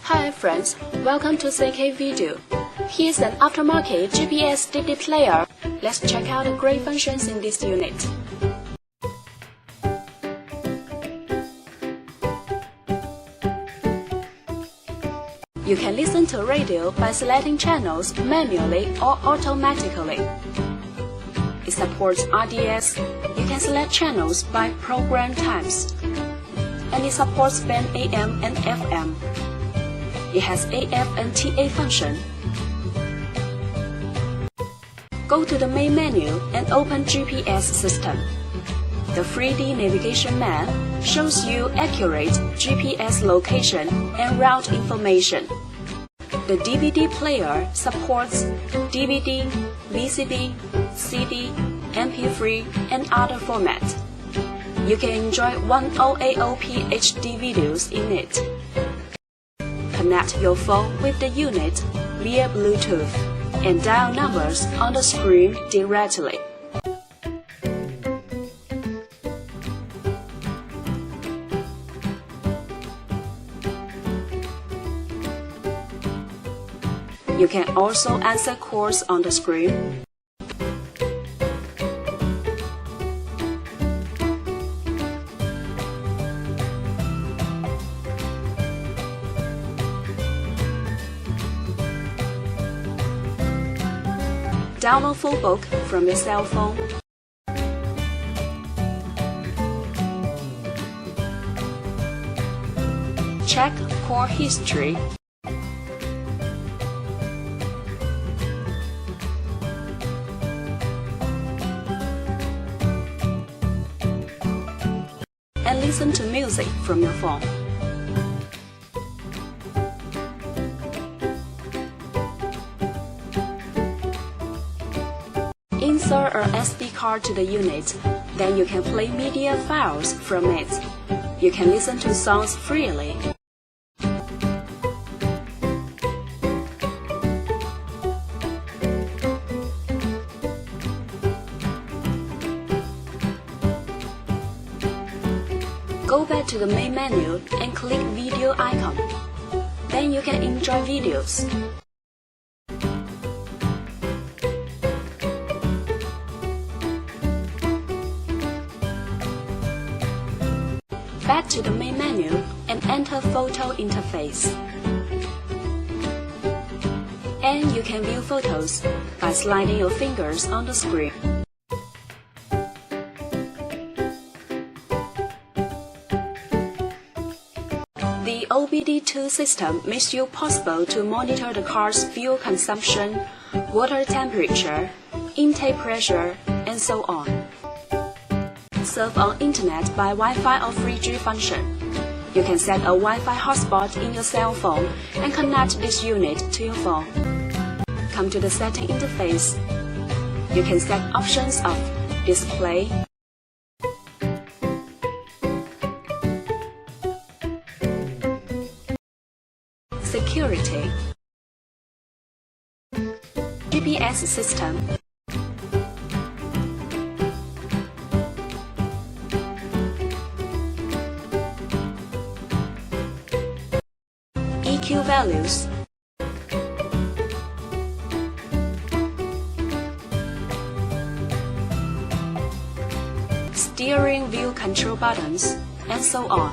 Hi friends, welcome to CK Video. Here's an aftermarket GPS DAB player. Let's check out the great functions in this unit. You can listen to radio by selecting channels manually or automatically. It supports RDS. You can select channels by program types. And it supports band AM and FM. It has AF and TA function. Go to the main menu and open GPS system. The 3D navigation map shows you accurate GPS location and route information. The DVD player supports DVD, VCD, CD, MP3, and other formats. You can enjoy 1080p HD videos in it. Connect your phone with the unit via Bluetooth and dial numbers on the screen directly. You can also answer calls on the screen. Download full book from your cell phone. Check call history. And listen to music from your phone. Insert a SD card to the unit, then you can play media files from it. You can listen to songs freely. Go back to the main menu and click video icon. Then you can enjoy videos. Back to the main menu and enter photo interface. And you can view photos by sliding your fingers on the screen. The OBD2 system makes it possible to monitor the car's fuel consumption, water temperature, intake pressure, and so on. Surf on internet by Wi-Fi or 3G function. You can set a Wi-Fi hotspot in your cell phone and connect this unit to your phone. Come to the setting interface. You can set options of display, security, GPS system, EQ values, steering wheel control buttons, and so on.